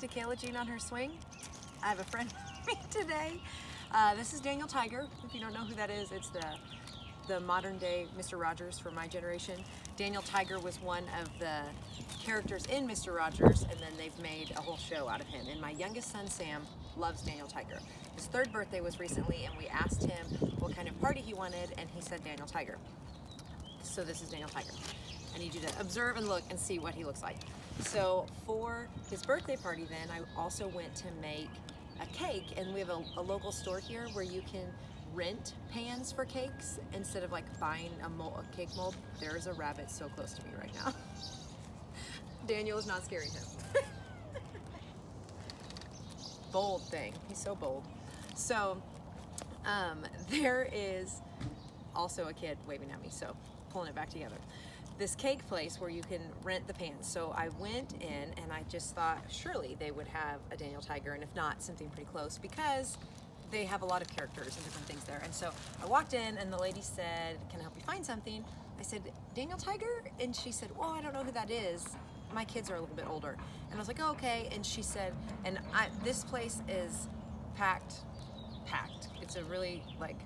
to Kayla Jean on her swing. I have a friend with me today. This is Daniel Tiger. If you don't know who that is, it's the modern day Mr. Rogers for my generation. Daniel Tiger was one of the characters in Mr. Rogers, and then they've made a whole show out of him. And my youngest son, Sam, loves Daniel Tiger. His 3rd birthday was recently, and we asked him what kind of party he wanted, and he said Daniel Tiger. So this is Daniel Tiger. I need you to observe and look and see what he looks like. So for his birthday party then, I also went to make a cake, and we have a local store here where you can rent pans for cakes instead of like buying a cake mold. There's a rabbit so close to me right now. Daniel is not scaring him. Bold thing, he's so bold. So there is also a kid waving at me, so pulling it back together. This cake place where you can rent the pans. So I went in and I just thought surely they would have a Daniel Tiger, and if not, something pretty close, because they have a lot of characters and different things there. And so I walked in and the lady said, "Can I help you find something?" I said, "Daniel Tiger?" And she said, "Well, I don't know who that is. My kids are a little bit older." And I was like, "Oh, okay." And she said, this place is packed. It's a really like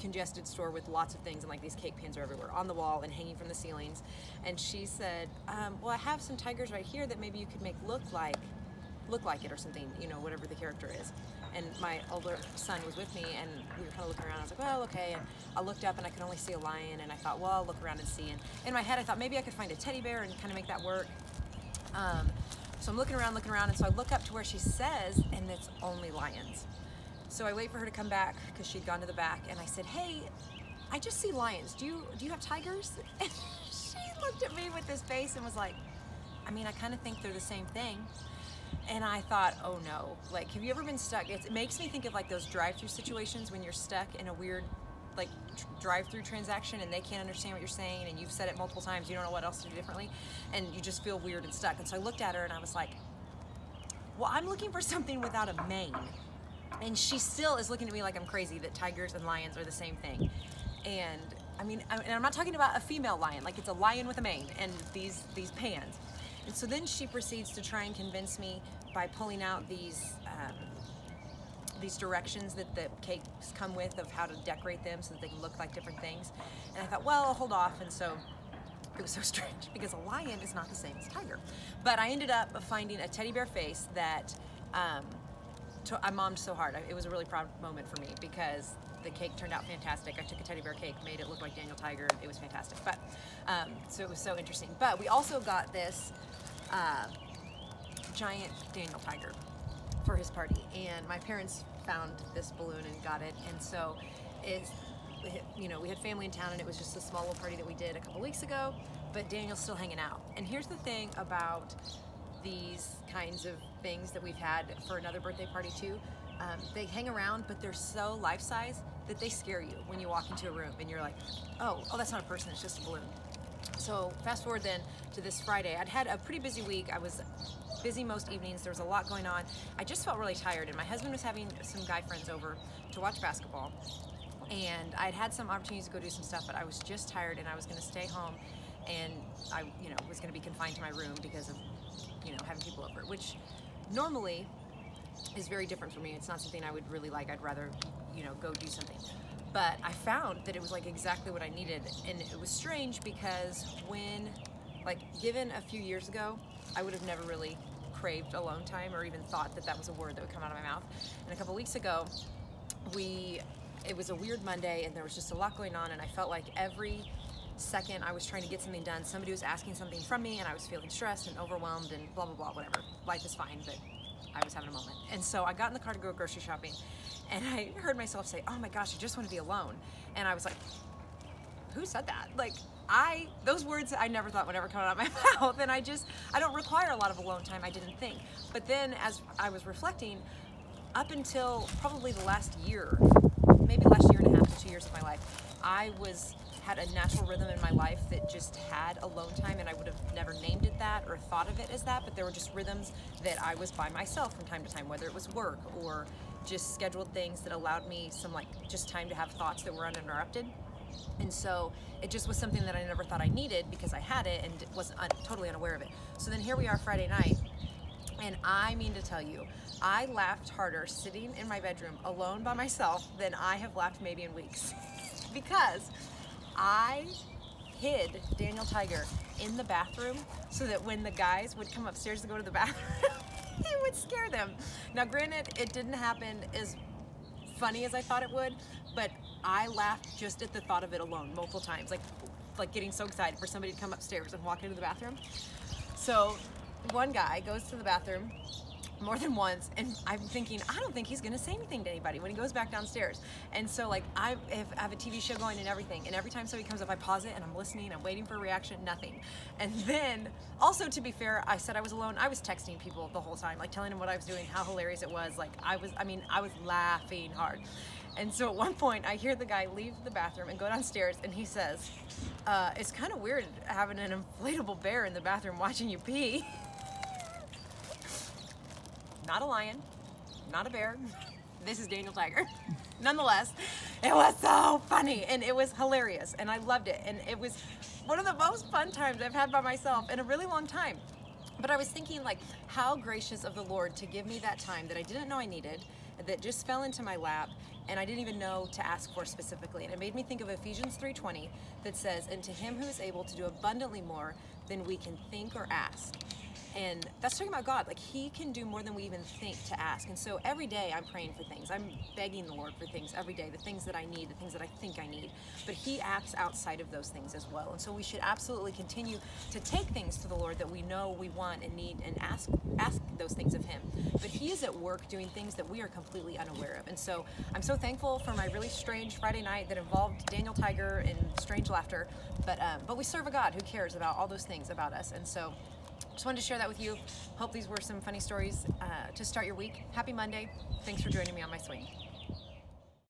congested store with lots of things, and like these cake pans are everywhere on the wall and hanging from the ceilings. And she said, well, I have some tigers right here that maybe you could make look like it or something, you know, whatever the character is. And my older son was with me, and we were kind of looking around. I was like, well, okay. And I looked up and I could only see a lion, and I thought, well, I'll look around and see. And in my head I thought maybe I could find a teddy bear and kind of make that work. So I'm looking around, and so I look up to where she says, and it's only lions. So I wait for her to come back because she'd gone to the back, and I said, "Hey, I just see lions. Do you have tigers?" And she looked at me with this face and was like, "I mean, I kind of think they're the same thing." And I thought, oh no, like, have you ever been stuck? It makes me think of like those drive-through situations when you're stuck in a weird like drive-through transaction and they can't understand what you're saying, and you've said it multiple times, you don't know what else to do differently, and you just feel weird and stuck. And so I looked at her and I was like, well, I'm looking for something without a mane. And she still is looking at me like I'm crazy, that tigers and lions are the same thing. And I mean, I'm not talking about a female lion, like it's a lion with a mane and these pans. And so then she proceeds to try and convince me by pulling out these directions that the cakes come with of how to decorate them so that they can look like different things. And I thought, well, I'll hold off. And so it was so strange because a lion is not the same as a tiger. But I ended up finding a teddy bear face that I mommed so hard. It was a really proud moment for me because the cake turned out fantastic. I took a teddy bear cake, made it look like Daniel Tiger. It was fantastic. But so it was so interesting. But we also got this giant Daniel Tiger for his party, and my parents found this balloon and got it. And so we had family in town, and it was just a small little party that we did a couple weeks ago, but Daniel's still hanging out. And here's the thing about these kinds of things that we've had for another birthday party too. They hang around, but they're so life-size that they scare you when you walk into a room and you're like, oh, that's not a person, it's just a balloon. So fast forward then to this Friday. I'd had a pretty busy week. I was busy most evenings. There was a lot going on. I just felt really tired, and my husband was having some guy friends over to watch basketball, and I'd had some opportunities to go do some stuff, but I was just tired, and I was going to stay home, and I was going to be confined to my room because of having people over, which normally is very different for me. It's not something I would really like. I'd rather go do something. But I found that it was like exactly what I needed. And it was strange because when, given a few years ago, I would have never really craved alone time or even thought that that was a word that would come out of my mouth. And a couple weeks ago, it was a weird Monday, and there was just a lot going on, and I felt like every second I was trying to get something done, somebody was asking something from me, and I was feeling stressed and overwhelmed and blah, blah, blah, whatever. Life is fine, but I was having a moment. And so I got in the car to go grocery shopping, and I heard myself say, oh my gosh, I just want to be alone. And I was like, who said that? Those words I never thought would ever come out of my mouth. And I don't require a lot of alone time, I didn't think. But then as I was reflecting, up until probably the last year, maybe last year and a half to 2 years of my life, I had a natural rhythm in my life that just had alone time, and I would have never named it that or thought of it as that, but there were just rhythms that I was by myself from time to time, whether it was work or just scheduled things that allowed me some just time to have thoughts that were uninterrupted. And so it just was something that I never thought I needed because I had it and was totally unaware of it. So then here we are Friday night, And I mean to tell you, I laughed harder sitting in my bedroom alone by myself than I have laughed maybe in weeks. Because I hid Daniel Tiger in the bathroom so that when the guys would come upstairs to go to the bathroom, it would scare them. Now, granted, it didn't happen as funny as I thought it would, but I laughed just at the thought of it alone multiple times, like getting so excited for somebody to come upstairs and walk into the bathroom. So one guy goes to the bathroom more than once, and I'm thinking, I don't think he's gonna say anything to anybody when he goes back downstairs. And so like I have a TV show going and everything, and every time somebody comes up, I pause it and I'm listening, I'm waiting for a reaction, nothing. And then also, to be fair, I said I was alone. I was texting people the whole time, like telling them what I was doing, how hilarious it was. Like I was laughing hard. And so at one point I hear the guy leave the bathroom and go downstairs, and he says, it's kind of weird having an inflatable bear in the bathroom watching you pee. Not a lion, not a bear. This is Daniel Tiger. Nonetheless, it was so funny and it was hilarious and I loved it. And it was one of the most fun times I've had by myself in a really long time. But I was thinking, like, how gracious of the Lord to give me that time that I didn't know I needed, that just fell into my lap, and I didn't even know to ask for specifically. And it made me think of Ephesians 3:20 that says, "And to him who is able to do abundantly more than we can think or ask." And that's talking about God. Like, he can do more than we even think to ask. And so every day I'm praying for things. I'm begging the Lord for things every day, the things that I need, the things that I think I need. But he acts outside of those things as well. And so we should absolutely continue to take things to the Lord that we know we want and need, and ask those things of him. But he is at work doing things that we are completely unaware of. And so I'm so thankful for my really strange Friday night that involved Daniel Tiger and strange laughter. But we serve a God who cares about all those things about us. And so just wanted to share that with you. Hope these were some funny stories to start your week. Happy Monday. Thanks for joining me on my swing.